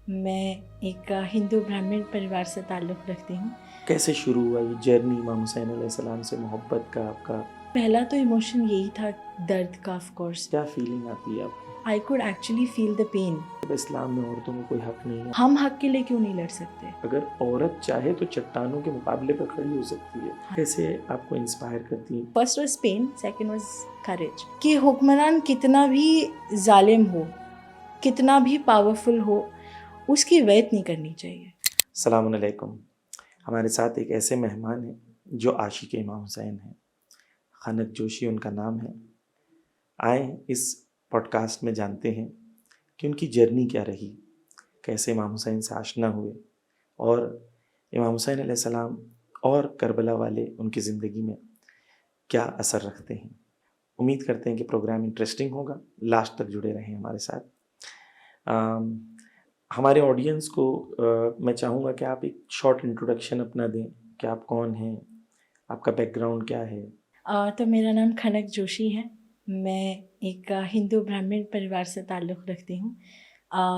मैं एक हिंदू ब्राह्मण परिवार से ताल्लुक़ रखती हूँ। कैसे शुरू हुआ ये जर्नी इमाम हुसैन अलैहिस्सलाम से मोहब्बत का आपका? पहला तो इमोशन यही था, दर्द का ऑफ कोर्स। क्या फीलिंग आती है आपको? I could actually feel the pain. अब इस्लाम में औरतों को कोई हक नहीं है। हम हक के लिए क्यों नहीं लड़ सकते? अगर औरत चाहे तो चट्टानों के मुकाबले पर खड़ी हो सकती है। कैसे आपको इंस्पायर करती है? First was pain, second was courage. कि हुक्मरान कितना भी जालिम हो, कितना भी पावरफुल हो, उसकी वैत नहीं करनी चाहिए। अस्सलाम वालेकुम। हमारे साथ एक ऐसे मेहमान हैं जो आशिक इमाम हुसैन हैं। खनक जोशी उनका नाम है। आए इस पॉडकास्ट में जानते हैं कि उनकी जर्नी क्या रही, कैसे इमाम हुसैन से आशना हुए और इमाम हुसैन अलैहिस्सलाम और करबला वाले उनकी ज़िंदगी में क्या असर रखते हैं। उम्मीद करते हैं कि प्रोग्राम इंटरेस्टिंग होगा। लास्ट तक जुड़े रहें हमारे साथ। हमारे ऑडियंस को मैं चाहूँगा कि आप एक शॉर्ट इंट्रोडक्शन अपना दें कि आप कौन हैं, आपका बैकग्राउंड क्या है। तो मेरा नाम खनक जोशी है। मैं एक हिंदू ब्राह्मण परिवार से ताल्लुक़ रखती हूँ।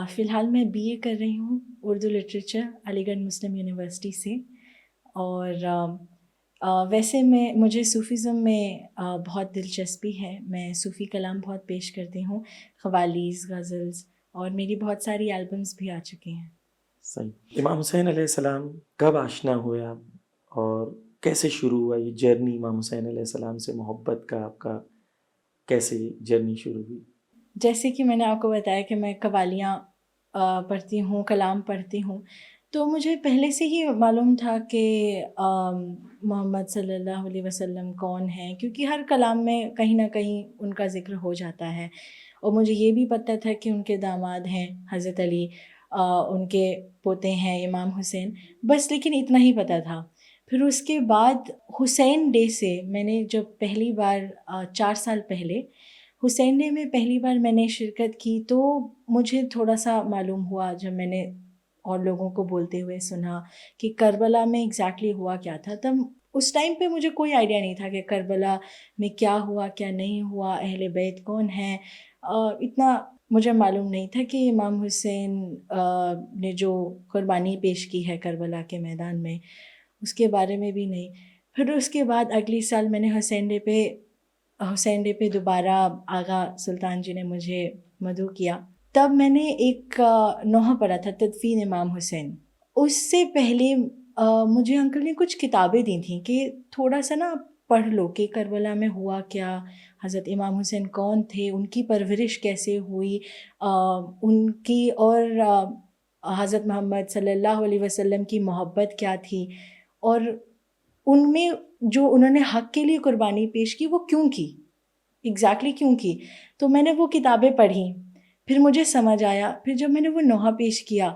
फ़िलहाल मैं बीए कर रही हूँ उर्दू लिटरेचर अलीगढ़ मुस्लिम यूनिवर्सिटी से। और वैसे मुझे सूफ़ीज़्म में बहुत दिलचस्पी है। मैं सूफ़ी कलाम बहुत पेश करती हूँ, क़वालीज़, ग़ज़ल्स, और मेरी बहुत सारी एल्बम्स भी आ चुकी हैं। सही। इमाम हुसैन अलैहिस्सलाम कब आशना हुए आप और कैसे शुरू हुआ ये जर्नी इमाम हुसैन अलैहिस्सलाम से मोहब्बत का आपका, कैसे जर्नी शुरू हुई? जैसे कि मैंने आपको बताया कि मैं कवालियाँ पढ़ती हूँ, कलाम पढ़ती हूँ, तो मुझे पहले से ही मालूम था कि मोहम्मद सल्लल्लाहु अलैहि वसल्लम कौन हैं, क्योंकि हर कलाम में कहीं न कहीं उनका ज़िक्र हो जाता है। और मुझे ये भी पता था कि उनके दामाद हैं हज़रत अली, उनके पोते हैं इमाम हुसैन, बस लेकिन इतना ही पता था। फिर उसके बाद हुसैन डे से मैंने जब पहली बार 4 साल पहले हुसैन डे में पहली बार मैंने शिरकत की, तो मुझे थोड़ा-सा मालूम हुआ जब मैंने और लोगों को बोलते हुए सुना कि करबला में एग्ज़ैक्टली हुआ क्या था। तब उस टाइम पे मुझे कोई आइडिया नहीं था कि करबला में क्या हुआ, क्या नहीं हुआ, अहले बैत कौन हैं। इतना मुझे मालूम नहीं था कि इमाम हुसैन ने जो कुर्बानी पेश की है करबला के मैदान में, उसके बारे में भी नहीं। फिर उसके बाद अगले साल मैंने हुसैन डे पे दोबारा आगा सुल्तान जी ने मुझे मदऊ किया। तब मैंने एक नोहा पढ़ा था, तदफ़ीन इमाम हुसैन। उससे पहले मुझे अंकल ने कुछ किताबें दी थीं कि थोड़ा-सा ना पढ़ लो कि करबला में हुआ क्या, हज़रत इमाम हुसैन कौन थे, उनकी परवरिश कैसे हुई, उनकी और हज़रत मोहम्मद सल्लल्लाहु अलैहि वसल्लम की मोहब्बत क्या थी, और उनमें जो उन्होंने हक़ के लिए कुर्बानी पेश की वो क्यों की, एग्ज़ैक्टली क्यों की। तो मैंने वो किताबें पढ़ी, फिर मुझे समझ आया। फिर जब मैंने वो नोहा पेश किया,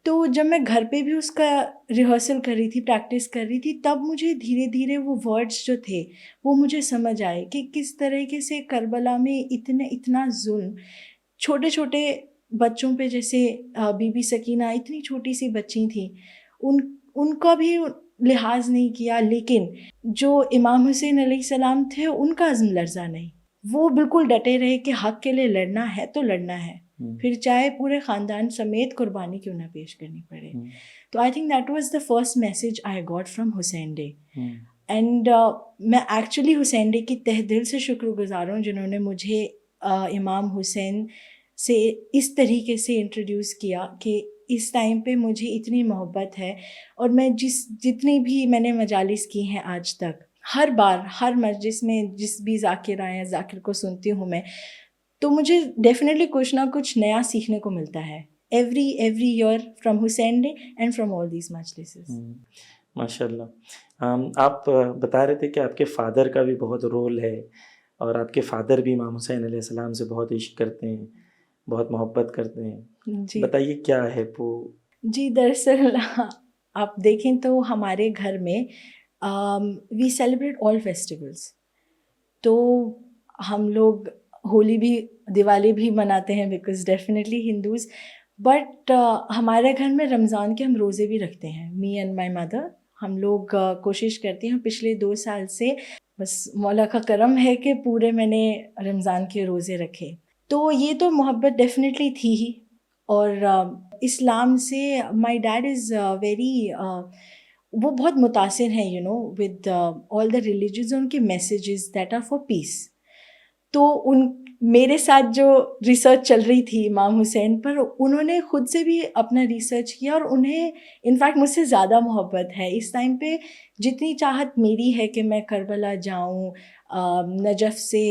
तो जब मैं घर पे भी उसका रिहर्सल कर रही थी, प्रैक्टिस कर रही थी, तब मुझे धीरे-धीरे वो वर्ड्स जो थे, वो मुझे समझ आए कि किस तरीके से करबला में इतना ज़ुल्म छोटे-छोटे बच्चों पे, जैसे बीबी सकीना इतनी छोटी-सी बच्ची थी, उनका भी लिहाज़ नहीं किया। लेकिन जो इमाम हुसैन अलैहिस्सलाम थे, उनका अज़्म लर्ज़ा नहीं। वो बिल्कुल डटे रहे कि हक़ के लिए लड़ना है तो लड़ना है, फिर चाहे पूरे ख़ानदान समेत कुर्बानी क्यों ना पेश करनी पड़े। तो I think that was the first message I got from Hussain day. And मैं एक्चुअली हुसैन डे की तहे दिल से शुक्रगुज़ार हूँ जिन्होंने मुझे इमाम हुसैन से इस तरीके से इंट्रोड्यूस किया कि इस टाइम पे मुझे इतनी मोहब्बत है। और मैं जितनी भी मैंने मजालिस की हैं आज तक, हर बार हर मजलिस में जिस भी ज़ाकिर आए ज़ाकिर को सुनती हूँ मैं, तो मुझे डेफ़िनेटली कुछ ना कुछ नया सीखने को मिलता है every year from Hussain day and from all these मजलिसेस। माशाल्लाह। आप बता रहे थे कि आपके फ़ादर का भी बहुत रोल है और आपके फ़ादर भी इमाम हुसैन अलैहिस्सलाम से बहुत इश्क करते हैं, बहुत मोहब्बत करते हैं। जी। बताइए क्या है वो? जी, दरअसल आप देखें तो हमारे घर में वी सेलिब्रेट ऑल फेस्टिवल्स। तो हम लोग होली भी, दिवाली भी मनाते हैं बिकॉज़ डेफ़िनेटली हिंदूज़। बट हमारे घर में रमज़ान के हम रोज़े भी रखते हैं, मी एंड माय मदर। हम लोग कोशिश करते हैं पिछले 2 साल से, बस मौला का करम है कि पूरे मैंने रमज़ान के रोज़े रखे। तो ये तो मोहब्बत डेफ़िनेटली थी ही। और इस्लाम से माय डैड इज़ वेरी वो बहुत मुतासिर हैं विद ऑल द रिलीजन्स, उनके messages that are for peace. तो उन मेरे साथ जो रिसर्च चल रही थी इमाम हुसैन पर, उन्होंने खुद से भी अपना रिसर्च किया और उन्हें इनफैक्ट मुझसे ज़्यादा मोहब्बत है इस टाइम पे। जितनी चाहत मेरी है कि मैं करबला जाऊं, नजफ़ से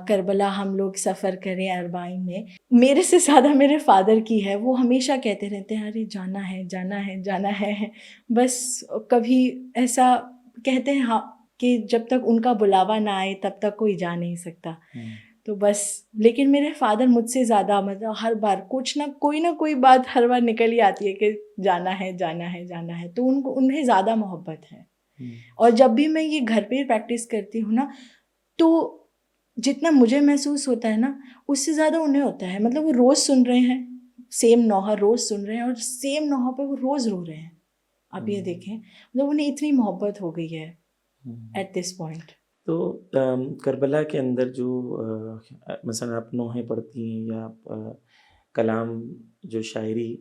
करबला हम लोग सफ़र करें अरबाइन में, मेरे से ज़्यादा मेरे फादर की है। वो हमेशा कहते रहते हैं अरे जाना है जाना है जाना है, बस कभी ऐसा कहते हैं हाँ कि जब तक उनका बुलावा ना आए तब तक कोई जा नहीं सकता। तो बस, लेकिन मेरे फादर मुझसे ज़्यादा, मतलब हर बार कुछ ना कोई बात हर बार निकल ही आती है कि जाना है जाना है जाना है, तो उनको उन्हें ज़्यादा मोहब्बत है। और जब भी मैं ये घर पे प्रैक्टिस करती हूँ ना, तो जितना मुझे महसूस होता है ना, उससे ज़्यादा उन्हें होता है। मतलब वो रोज़ सुन रहे हैं, सेम नौहा रोज़ सुन रहे हैं और सेम नौहा पे वो रोज़ रो रहे हैं। आप ये देखें, मतलब उन्हें इतनी मोहब्बत हो गई है एट दिस पॉइंट। तो करबला के अंदर जो मसलन आप नोहें पढ़ती हैं या आप कलाम जो शायरी,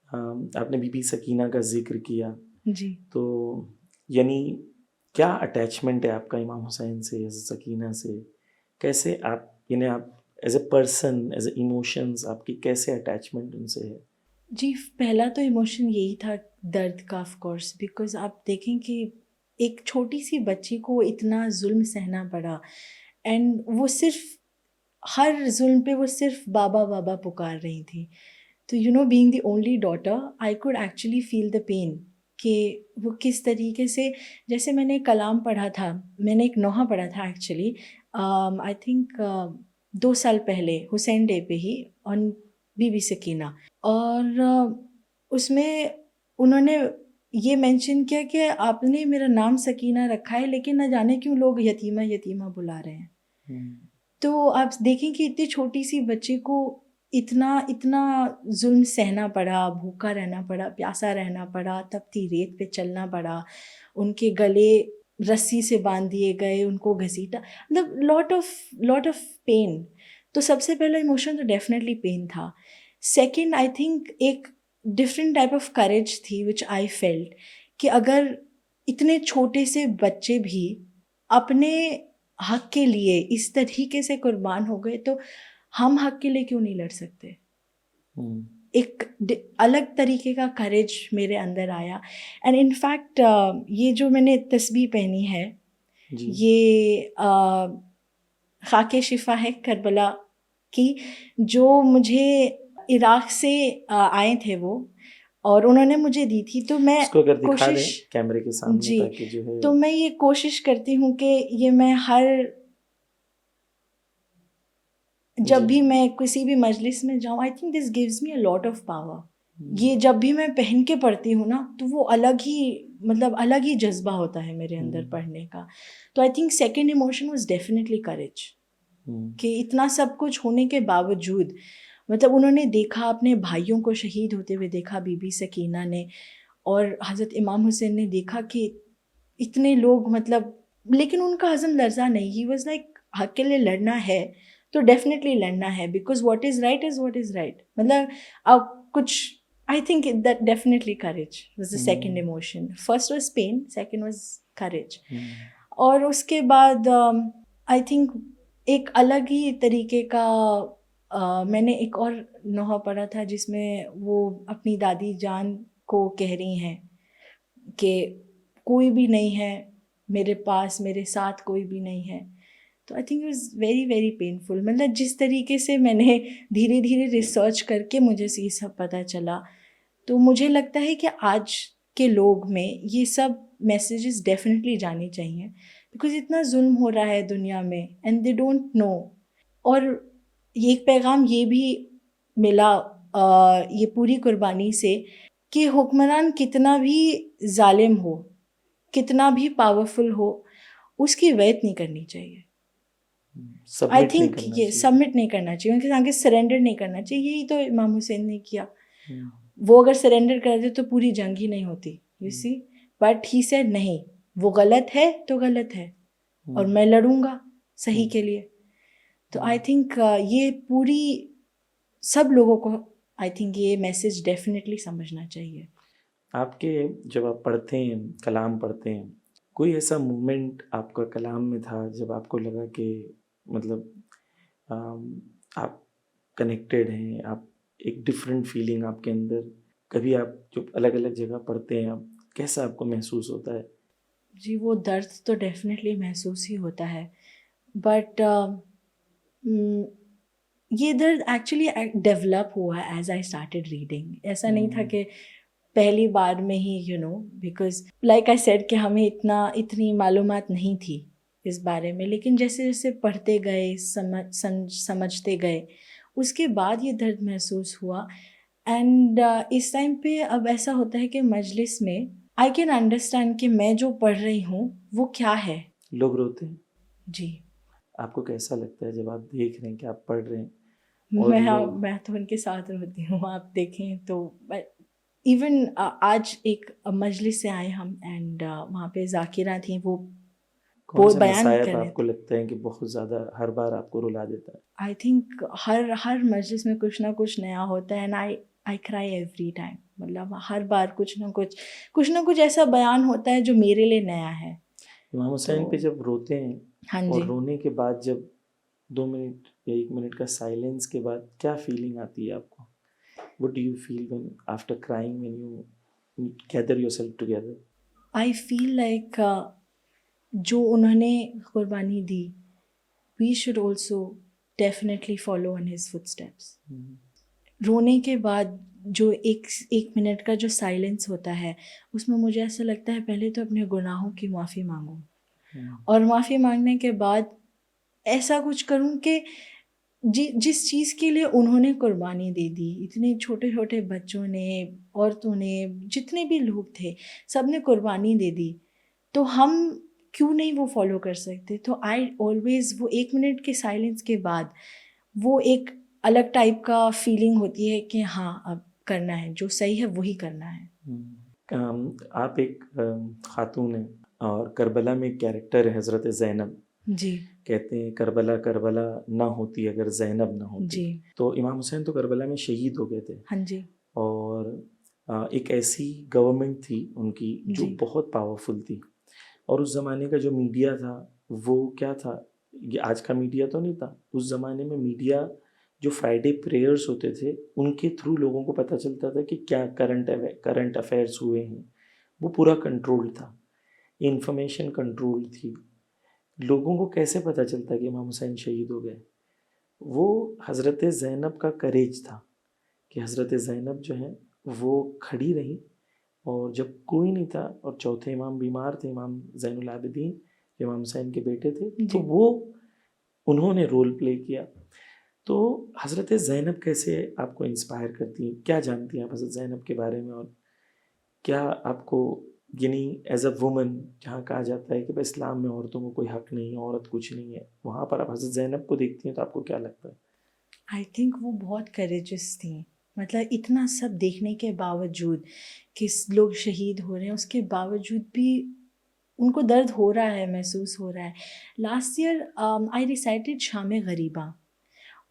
आपने बीबी सकीना का ज़िक्र किया, जी। तो यानी क्या अटैचमेंट है आपका इमाम हुसैन से, एज़ सकीना से? कैसे आप यानी आप as a person, as a emotions आपकी कैसे अटैचमेंट उनसे है? जी, पहला तो इमोशन यही था, दर्द का ऑफ कोर्स, बिकॉज़ आप देखें कि एक छोटी सी बच्ची को इतना जुल्म सहना पड़ा, एंड वो सिर्फ हर जुल्म पे वो सिर्फ बाबा बाबा पुकार रही थी। तो being the only daughter, I could actually feel the pain कि वो किस तरीके से, जैसे मैंने कलाम पढ़ा था, मैंने एक नोहा पढ़ा था एक्चुअली, आई थिंक 2 साल पहले हुसैन डे पे ही, ऑन बीबी सकीना। और उसमें उन्होंने ये मेंशन किया कि आपने मेरा नाम सकीना रखा है, लेकिन न जाने क्यों लोग यतीमा यतीमा बुला रहे हैं। तो आप देखें कि इतनी छोटी सी बच्ची को इतना इतना जुल्म सहना पड़ा, भूखा रहना पड़ा, प्यासा रहना पड़ा, तपती रेत पे चलना पड़ा, उनके गले रस्सी से बांध दिए गए, उनको घसीटा, मतलब लॉट ऑफ पेन। तो सबसे पहला इमोशन तो डेफिनेटली पेन था। सेकंड, आई थिंक एक डिफरेंट टाइप ऑफ करेज थी विच आई फेल्ट, कि अगर इतने छोटे से बच्चे भी अपने हक के लिए इस तरीके से कुर्बान हो गए, तो हम हक के लिए क्यों नहीं लड़ सकते? एक अलग तरीके का करेज मेरे अंदर आया। एंड इनफैक्ट ये जो मैंने तस्बीह पहनी है, ये खाके शिफा है करबला की, जो मुझे इराक़ से आए थे वो, और उन्होंने मुझे दी थी। तो मैं इसको अगर दिखा दें कोशिश, कैमरे के सामने, जी, ताकि जो है तो मैं ये कोशिश करती हूँ कि ये मैं जब भी मैं किसी भी मजलिस में जाऊँ, I think this gives me a lot of power. ये जब भी मैं पहन के पढ़ती हूँ ना, तो वो अलग ही, मतलब अलग ही जज्बा होता है मेरे अंदर पढ़ने का। तो I think second emotion was definitely courage, कि इतना सब कुछ होने के बावजूद, मतलब उन्होंने देखा, अपने भाइयों को शहीद होते हुए देखा, बीबी सकीना ने, और हज़रत इमाम हुसैन ने देखा कि इतने लोग, मतलब, लेकिन उनका हज़म लर्जा नहीं। ही वाज लाइक हक के लिए लड़ना है तो डेफिनेटली लड़ना है, because what is right is what is right. मतलब अब कुछ, I think that definitely courage was the second emotion. First was pain, second was courage. और उसके बाद आई थिंक एक अलग ही तरीके का मैंने एक और नोहा पढ़ा था, जिसमें वो अपनी दादी जान को कह रही हैं कि कोई भी नहीं है मेरे पास, मेरे साथ कोई भी नहीं है। तो I think it was very very painful. मतलब जिस तरीके से मैंने धीरे धीरे रिसर्च करके मुझे ये सब पता चला, तो मुझे लगता है कि आज के लोग में ये सब मैसेजेस डेफिनेटली जाने चाहिए, बिकॉज इतना जुल्म हो रहा है दुनिया में एंड दे डोंट नो। और ये एक पैगाम ये भी मिला ये पूरी कुर्बानी से, कि हुक्मरान कितना भी जालिम हो, कितना भी पावरफुल हो, उसकी वैत नहीं करनी चाहिए। आई थिंक ये सबमिट नहीं करना चाहिए, उनके आगे सरेंडर नहीं करना चाहिए। यही तो इमाम हुसैन ने किया। वो अगर सरेंडर कर दे तो पूरी जंग ही नहीं होती, you see. But he said नहीं, वो गलत है तो गलत है, और मैं लड़ूंगा सही के लिए। तो आई थिंक ये पूरी सब लोगों को आई थिंक ये मैसेज डेफिनेटली समझना चाहिए। आपके जब आप पढ़ते हैं, कलाम पढ़ते हैं, कोई ऐसा मोमेंट आपका कलाम में था जब आपको लगा कि मतलब आप कनेक्टेड हैं, आप एक डिफरेंट फीलिंग आपके अंदर, कभी आप जो अलग अलग जगह पढ़ते हैं, आप कैसा आपको महसूस होता है? जी, वो दर्द तो डेफिनेटली महसूस ही होता है, बट ये दर्द एक्चुअली डेवलप हुआ एज आई स्टार्टेड रीडिंग। ऐसा नहीं था कि पहली बार में ही बिकॉज लाइक आई सेड कि हमें इतनी मालूमात नहीं थी इस बारे में, लेकिन जैसे जैसे पढ़ते गए, समझते गए, उसके बाद ये दर्द महसूस हुआ। एंड इस टाइम पे अब ऐसा होता है कि मजलिस में आई कैन अंडरस्टैंड कि मैं जो पढ़ रही हूँ वो क्या है। लोग रोते हैं, जी, आपको कैसा लगता है जब आप देख रहे हैं कि आप पढ़ रहे हैं और लोग? मैं तो उनके साथ रोती हूँ। आप देखें तो इवन आज एक मजलिस से आए हम, एंड वहाँ पे जाकिरा थी, वो कौन सा बयान कर नसायब रहे आपको थे। लगता है कि बहुत ज़्यादा हर बार आपको रुला देता है? आई थिंक हर मजलिस में कुछ ना कुछ नया होता है, and I cry every time. मतलब हर बार कुछ ना कुछ ऐसा बयान होता है जो मेरे लिए नया है। इमाम तो हुसैन पे जब रोते हैं हाँ और जी, रोने के बाद जब 2 मिनट या 1 मिनट का साइलेंस के बाद क्या फीलिंग आती है आपको? What do you feel when after crying, when you gather yourself together? I feel like जो उन्होंने कुर्बानी दी, we should also definitely follow on his footsteps. Hmm, रोने के बाद जो एक मिनट का जो साइलेंस होता है, उसमें मुझे ऐसा लगता है पहले तो अपने गुनाहों की माफ़ी मांगूं, हम्म, और माफ़ी मांगने के बाद ऐसा कुछ करूं कि जिस चीज़ के लिए उन्होंने कुर्बानी दे दी, इतने छोटे छोटे बच्चों ने, औरतों ने, जितने भी लोग थे, सब ने कुर्बानी दे दी, तो हम क्यों नहीं वो फॉलो कर सकते? तो आई ऑलवेज वो 1 मिनट के साइलेंस के बाद वो एक अलग टाइप का फीलिंग होती है कि हाँ, अब करना है, जो सही है वही करना है। आप एक खातून हैं और करबला में एक कैरेक्टर है हज़रत ज़ैनब। जी, कहते हैं करबला करबला ना होती अगर ज़ैनब ना होती। जी, तो इमाम हुसैन तो करबला में शहीद हो गए थे, हाँ जी, और एक ऐसी गवर्नमेंट थी उनकी जो जी, बहुत पावरफुल थी, और उस ज़माने का जो मीडिया था वो क्या था, ये आज का मीडिया तो नहीं था, उस ज़माने में मीडिया जो फ्राइडे प्रेयर्स होते थे उनके थ्रू लोगों को पता चलता था कि क्या करंट अफेयर्स हुए हैं, वो पूरा कंट्रोल था, इंफॉर्मेशन कंट्रोल थी। लोगों को कैसे पता चलता कि इमाम हुसैन शहीद हो गए? वो हज़रत ज़ैनब का करेज था कि हज़रत ज़ैनब जो है वो खड़ी रही, और जब कोई नहीं था और चौथे इमाम बीमार थे, इमाम ज़ैनुल आबिदीन जो इमाम हुसैन के बेटे थे, तो जी। वो उन्होंने रोल प्ले किया। तो हज़रत ज़ैनब कैसे आपको इंस्पायर करती हैं? क्या जानती हैं आप हज़रत ज़ैनब के बारे में, और क्या आपको यानी एज़ अ वुमन जहाँ कहा जाता है कि भाई इस्लाम में औरतों को कोई हक नहीं है, औरत कुछ नहीं है, वहाँ पर आप हज़रत ज़ैनब को देखती हैं तो आपको क्या लगता है? आई थिंक वो बहुत करेजियस थी। मतलब इतना सब देखने के बावजूद कि लोग शहीद हो रहे हैं, उसके बावजूद भी उनको दर्द हो रहा है, महसूस हो रहा है। लास्ट ईयर आई रिसाइटेड शाम गरीबा,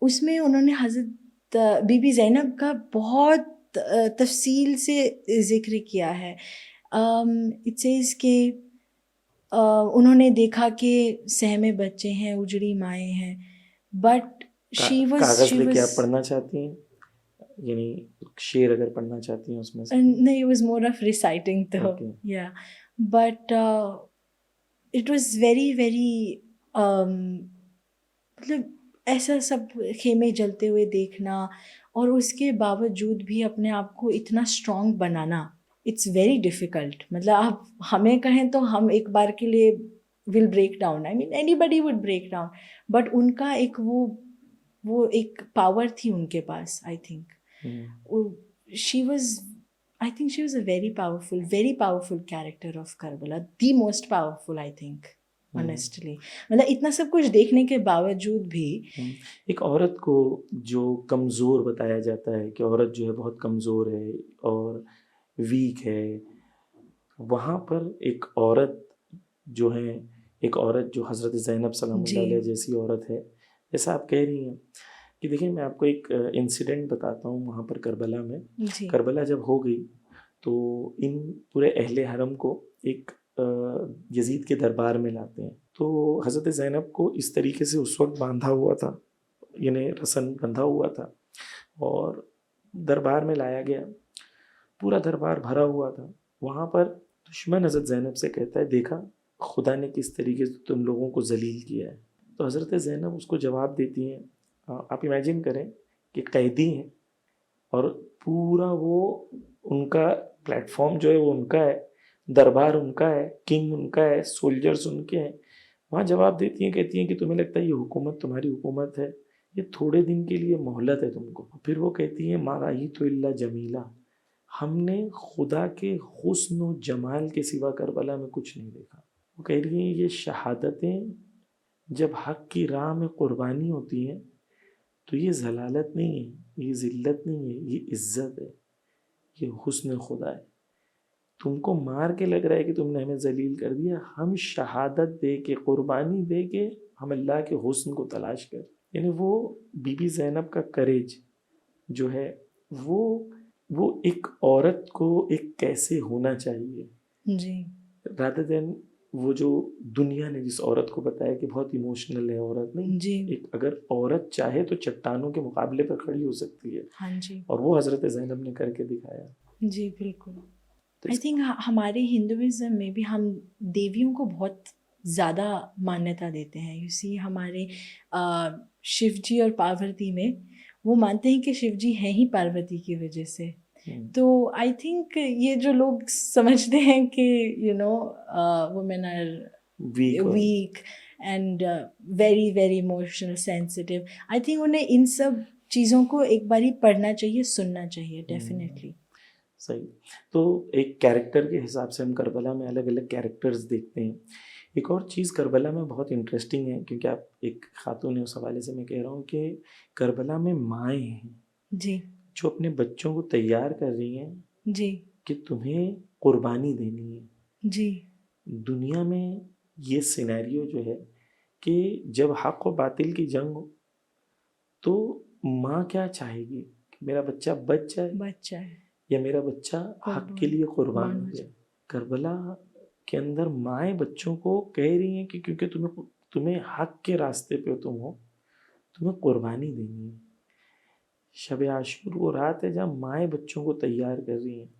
उसमें उन्होंने हज़रत बीबी ज़ैनब का बहुत तफ़सील से ज़िक्र किया है। इट सेज़ कि उन्होंने देखा कि सहमे बच्चे हैं, उजड़ी माएँ हैं, बट का, शी कागज़ लेके वाज़ आप पढ़ना चाहती हैं, यानी शेर अगर पढ़ना चाहती हैं उसमें से? नहीं, it was more of reciting though. Okay. Yeah, but it was very very मतलब ऐसा सब खेमे जलते हुए देखना, और उसके बावजूद भी अपने आप को इतना strong banana, it's very difficult. मतलब आप हमें कहें तो हम एक बार के लिए will break down, I mean anybody would break down, but उनका एक वो एक पावर थी उनके पास। I think she was I think she was a very powerful character of Karbala, the most powerful, I think, honestly. मतलब इतना सब कुछ देखने के बावजूद भी एक औरत को जो कमज़ोर बताया जाता है कि औरत जो है बहुत कमज़ोर है और वीक है, वहाँ पर एक औरत जो है, एक औरत जो हज़रत ज़ैनब जी, सलामुल्लाह अलैहा जैसी औरत है, जैसा आप कह रही हैं कि देखिए मैं आपको एक इंसिडेंट बताता हूँ वहाँ पर करबला में। जी। करबला जब हो गई तो इन पूरे अहले हरम को एक यजीद के दरबार में लाते हैं। तो हज़रत ज़ैनब को इस तरीके से उस वक्त बांधा हुआ था, यानी रसन बंधा हुआ था और दरबार में लाया गया। पूरा दरबार भरा हुआ था। वहाँ पर दुश्मन हज़रत ज़ैनब से कहता है, देखा खुदा ने किस तरीके से तुम लोगों को जलील किया है। तो हज़रत ज़ैनब उसको जवाब देती हैं, आप इमेजिन करें कि कैदी हैं और पूरा वो उनका प्लेटफॉर्म जो है वो उनका है, दरबार उनका है, किंग उनका है, सोल्जर्स उनके हैं। वहाँ जवाब देती हैं, कहती हैं कि तुम्हें लगता है ये हुकूमत तुम्हारी हुकूमत है, ये थोड़े दिन के लिए मोहलत है तुमको। फिर वो कहती हैं, मा राही तो इल्ला जमीला, हमने खुदा के हुस्न व जमाल के सिवा करबला में कुछ नहीं देखा। वो कह रही हैं ये शहादतें जब हक की राह में कुर्बानी होती हैं तो ये जलालत नहीं है, ये ज़िल्लत नहीं है, ये इज़्ज़त है, ये हुस्न खुदा है। तुमको मार के लग रहा है कि तुमने हमें जलील कर दिया, हम शहादत दे के कुर्बानी दे के हम अल्लाह के हुस्न को तलाश कर। यानी वो बीबी ज़ैनब का करेज जो है वो एक औरत को एक कैसे होना चाहिए, जी। रादर देन वो जो दुनिया ने जिस औरत को बताया कि बहुत इमोशनल है औरत, नहीं। जी। एक अगर औरत चाहे तो चट्टानों के मुकाबले पर खड़ी हो सकती है, हाँ जी। और वो हज़रत ज़ैनब ने करके दिखाया। जी, बिल्कुल। तो आई थिंक हमारे हिंदुइज़्म में भी हम देवियों को बहुत ज़्यादा मान्यता देते हैं। यू सी हमारे शिव जी और पार्वती में वो मानते हैं कि शिव जी हैं ही पार्वती की वजह से। तो आई थिंक ये जो लोग समझते हैं कि women are weak weak and very very emotional sensitive, I think उन्हें इन सब चीज़ों को एक बारी पढ़ना चाहिए, सुनना चाहिए डेफिनेटली। सही। तो एक कैरेक्टर के हिसाब से हम करबला में अलग अलग कैरेक्टर्स देखते हैं। एक और चीज़ करबला में बहुत इंटरेस्टिंग है, क्योंकि आप एक खातून है उस हवाले से मैं कह रहा हूँ कि करबला में माएँ हैं जी। जो अपने बच्चों को तैयार कर रही हैं जी। कि तुम्हें कुर्बानी देनी है। जी। दुनिया में ये सिनेरियो जो है कि जब हक और बातिल की जंग हो तो माँ क्या चाहेगी कि मेरा बच्चा बच जाए बच्चा है या मेरा बच्चा हक के लिए कुर्बान हो जाए। करबला के अंदर माएँ बच्चों को कह रही हैं कि क्योंकि तुम्हें हक के रास्ते पे तुम हो, तुम्हें कुर्बानी देनी है। शब आशूर वो रात है जब माएँ बच्चों को तैयार कर रही हैं।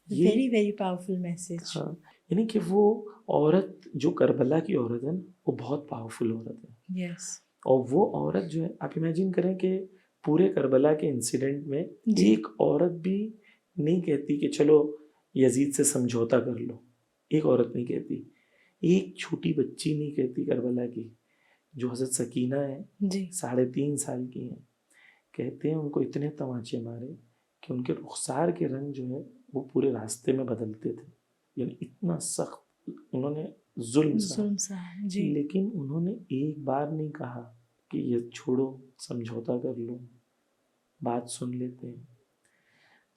ये वेरी वेरी पावरफुल मैसेज। हाँ, यानी कि वो औरत जो करबला की औरत है वो बहुत पावरफुल औरत है। यस। और वो औरत जो है, आप इमेजिन करें कि पूरे करबला के इंसिडेंट में जी। एक औरत भी नहीं कहती कि चलो यजीद से समझौता कर लो। एक औरत नहीं कहती, एक छोटी बच्ची नहीं कहती करबला की, जो हज़रत सकीना है, जी। 3.5 साल की हैं। कहते हैं उनको इतने तमाचे मारे कि उनके रुखसार के रंग जो है वो पूरे रास्ते में बदलते थे। यानी इतना सख्त उन्होंने जुल्म सहा, जुल्म सा। जी। लेकिन उन्होंने एक बार नहीं कहा कि ये छोड़ो, समझौता कर लो, बात सुन लेते हैं।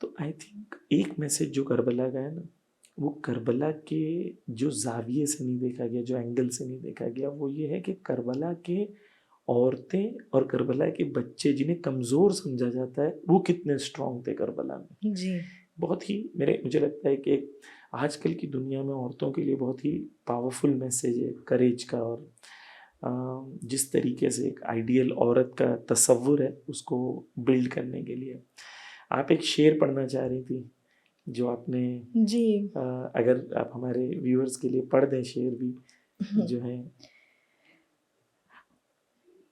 तो आई थिंक एक मैसेज जो करबला का है ना, वो करबला के जो जाविये से नहीं देखा गया, जो एंगल से नहीं देखा गया, वो ये है कि करबला के औरतें और करबला के बच्चे जिन्हें कमज़ोर समझा जाता है वो कितने स्ट्रांग थे करबला में। जी। बहुत ही मुझे लगता है कि आजकल की दुनिया में औरतों के लिए बहुत ही पावरफुल मैसेज है करेज का, और जिस तरीके से एक आइडियल औरत का तस्वुर है उसको बिल्ड करने के लिए। आप एक शेर पढ़ना चाह रही थी जो आपने जी। अगर आप हमारे व्यूअर्स के लिए पढ़ दें शेर भी जो है,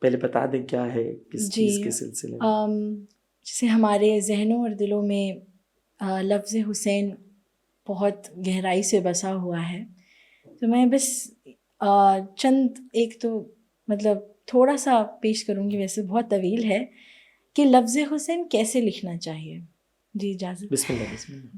पहले बता दें क्या है, किस जी। चीज़ के सिलसिले में। जैसे हमारे जहनों और दिलों में लफ्ज़ हुसैन बहुत गहराई से बसा हुआ है, तो मैं बस चंद एक तो मतलब थोड़ा सा पेश करूँगी, वैसे बहुत तवील है, कि लफ्ज़ हुसैन कैसे लिखना चाहिए। जी इजाज़त। बिस्मिल्लाह बिस्मिल्लाह।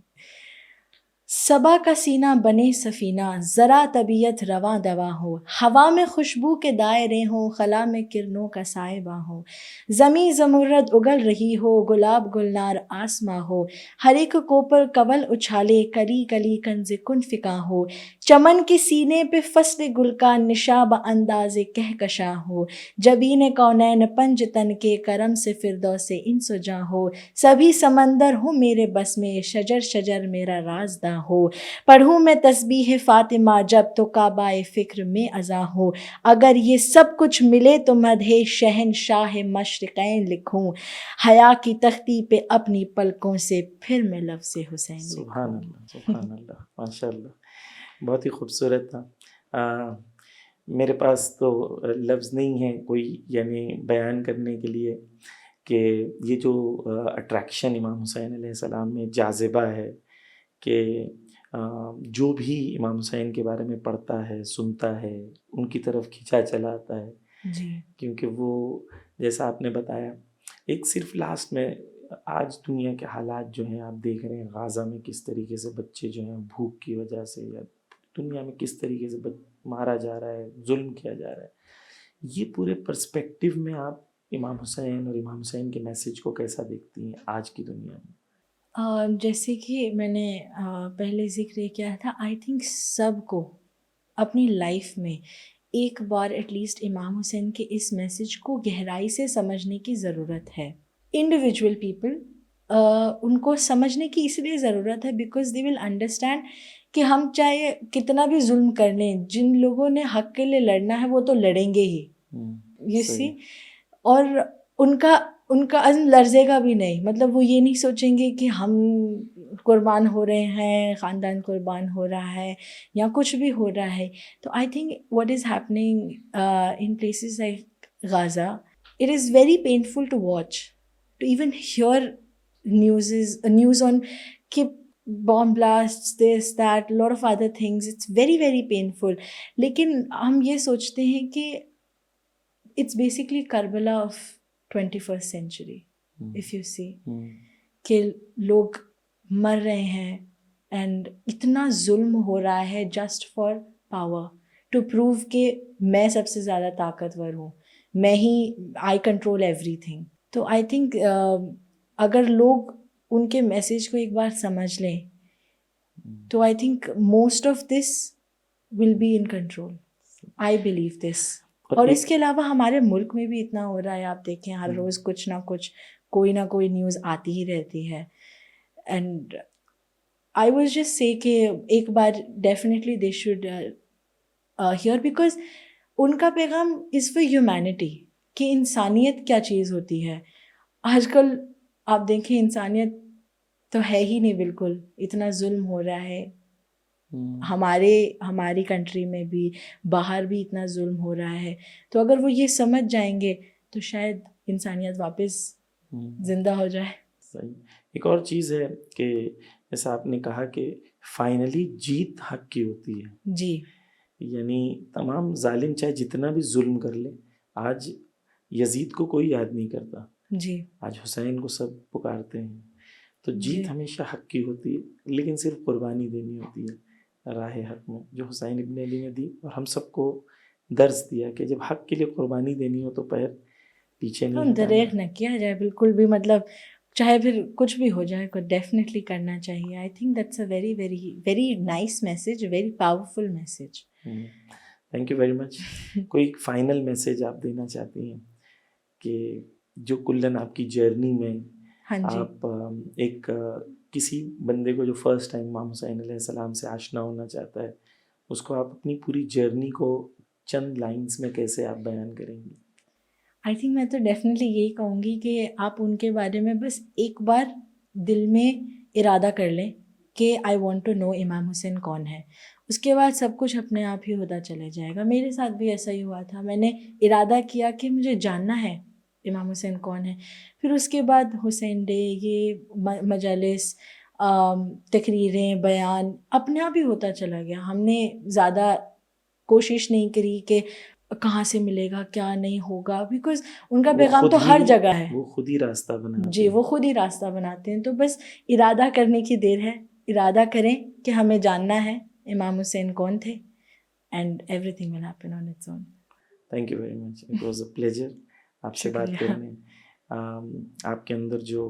सबा का सीना बने सफ़ीना, ज़रा तबीयत रवां दवा हो, हवा में खुशबू के दायरे हों, खला में किरणों का साइबा हो, ज़मी ज़मुर्रद उगल रही हो, गुलाब गुलनार आसमां हो, हर एक कोपल कवल उछाले, कली कली कंज़े कुन फ़िका हो, चमन के सीने पे फ़स्ल गुल का निशाब अंदाज़े कहकशा हो, जबीन कौनैन पंज तन के करम से फिरदौसे इंसुजा हो, सभी समंदर हो मेरे बस में, शजर शजर मेरा राज़दा हो, पढ़ूँ मैं तस्बीह फ़ातिमा जब तो काबाए फ़िक्र में अज़ा हो, अगर ये सब कुछ मिले तो मदहे शहंशाह मशरिक़ैन लिखूँ, हया की तख्ती पे अपनी पलकों से फिर मैं लफ्ज़े हुसैन सुभान लिखूँ। अल्लाह, सुभान अल्लाह, माशाअल्लाह, बहुत ही खूबसूरत था। मेरे पास तो लफ्ज़ नहीं है कोई यानी बयान करने के लिए कि ये जो अट्रैक्शन इमाम हुसैन अलैहिस्सलाम में जाज़िबा है कि जो भी इमाम हुसैन के बारे में पढ़ता है, सुनता है, उनकी तरफ खिंचा चला आता है। जी। क्योंकि वो जैसा आपने बताया, एक सिर्फ़ लास्ट में आज दुनिया के हालात जो हैं आप देख रहे हैं, गाज़ा में किस तरीके से बच्चे जो हैं भूख की वजह से या दुनिया में किस तरीके से मारा जा रहा है, जुल्म किया जा रहा है। ये पूरे पर्सपेक्टिव में आप इमाम हुसैन और इमाम हुसैन के मैसेज को कैसा देखती हैं आज की दुनिया में? जैसे कि मैंने पहले ज़िक्र किया था, आई थिंक सबको अपनी लाइफ में एक बार एटलीस्ट इमाम हुसैन के इस मैसेज को गहराई से समझने की ज़रूरत है। इंडिविजुअल पीपल उनको समझने की इसलिए ज़रूरत है बिकॉज़ दे विल अंडरस्टैंड कि हम चाहे कितना भी जुल्म कर लें, जिन लोगों ने हक़ के लिए लड़ना है वो तो लड़ेंगे ही। यू सही। सी, और उनका उनका अज़्म लर्ज़ेगा भी नहीं। मतलब वो ये नहीं सोचेंगे कि हम कुर्बान हो रहे हैं, ख़ानदान कुर्बान हो रहा है या कुछ भी हो रहा है। तो I think what is happening in places like Gaza, it is very painful to watch, to even hear news on कि bomb blasts, this that, lot of other things, it's very very painful. लेकिन हम ये सोचते हैं कि it's basically Karbala of 21st century, if you see, कि लोग मर रहे हैं एंड इतना जुल्म हो रहा है just for power, to prove कि मैं सबसे ज़्यादा ताकतवर हूँ, मैं ही, आई कंट्रोल एवरीथिंग। तो आई थिंक अगर लोग उनके मैसेज को एक बार समझ लें तो I think most of this will be in control, I believe this. और इसके अलावा हमारे मुल्क में भी इतना हो रहा है, आप देखें हर रोज़ कुछ ना कुछ, कोई ना कोई न्यूज़ आती ही रहती है। एंड आई वाज जस्ट से कि एक बार definitely they should hear, because उनका पैगाम इज़ फॉर ह्यूमैनिटी, कि इंसानियत क्या चीज़ होती है। आजकल आप देखें इंसानियत तो है ही नहीं बिल्कुल, इतना जुल्म हो रहा है हमारी कंट्री में भी, बाहर भी इतना जुल्म हो रहा है। तो अगर वो ये समझ जाएंगे तो शायद इंसानियत वापस ज़िंदा हो जाए। सही। एक और चीज़ है कि जैसा आपने कहा कि फाइनली जीत हक की होती है। जी। यानी तमाम जालिम चाहे जितना भी जुल्म कर ले, आज यजीद को कोई याद नहीं करता, जी। आज हुसैन को सब पुकारते हैं। तो जीत जी। हमेशा हक की होती है, लेकिन सिर्फ कुर्बानी देनी होती है राह हक में, जो हुसैन इब्न अली ने दी और हम सबको दर्स दिया कि जब हक के लिए कुर्बानी देनी हो तो पैर पीछे नहीं हटाना। दरेक न किया जाए बिल्कुल भी, मतलब चाहे फिर कुछ भी हो जाए, को डेफिनेटली करना चाहिए। I think that's a very very very nice message, very powerful message. Thank you very much. कोई फाइनल मैसेज आप देना चाहती हैं कि जो कुल्लन आपकी जर्नी में हाँ जी। आप एक किसी बंदे को जो फर्स्ट टाइम इमाम हुसैन अलैहिस्सलाम से आशना होना चाहता है, उसको आप अपनी पूरी जर्नी को चंद लाइंस में कैसे आप बयान करेंगी? आई थिंक मैं तो डेफिनेटली यही कहूँगी कि आप उनके बारे में बस एक बार दिल में इरादा कर लें कि आई वॉन्ट टू नो इमाम हुसैन कौन है। उसके बाद सब कुछ अपने आप ही होता चला जाएगा। मेरे साथ भी ऐसा ही हुआ था, मैंने इरादा किया कि मुझे जानना है इमाम हुसैन कौन है। फिर उसके बाद हुसैन डे, ये मजालिस, तकरीरें, बयान अपने आप ही होता चला गया। हमने ज़्यादा कोशिश नहीं करी कि कहाँ से मिलेगा, क्या नहीं होगा, बिकॉज उनका पैगाम तो हर जगह है। वो खुद ही रास्ता बनाते जी, हैं। वो खुद ही रास्ता बनाते हैं। तो बस इरादा करने की देर है, इरादा करें कि हमें जानना है इमाम हुसैन कौन थे, and everything will happen on its own. Thank you very much, it was a pleasure आपसे बात शुक्रिया। करने। आपके अंदर जो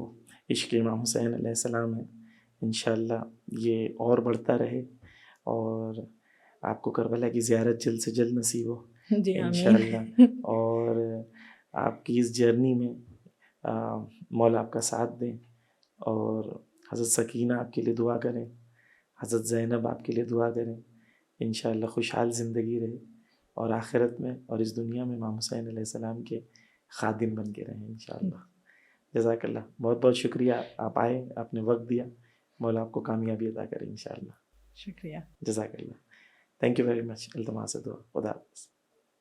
इश्क इमाम हुसैन अलैहिस्सलाम है, इंशाल्लाह ये और बढ़ता रहे और आपको करबला की ज़ियारत जल्द से जल्द नसीब हो जी इंशाल्लाह। आमीन। और आपकी इस जर्नी में मौला आपका साथ दें और हज़रत सकीना आपके लिए दुआ करें, हज़रत ज़ैनब आपके लिए दुआ करें, इंशाल्लाह खुशहाल ज़िंदगी रहे और आखिरत में और इस दुनिया में इमाम हुसैन अलैहिस्सलाम के खादिम बन के रहें इंशाल्लाह। जज़ाकल्लाह, बहुत बहुत शुक्रिया, आप आए, आपने वक्त दिया। मौला आपको कामयाबी अता करे इंशाल्लाह। शुक्रिया। जज़ाकल्लाह, थैंक यू वेरी मच। इल्तमास है दुआ, खुदा हाफ़िज़।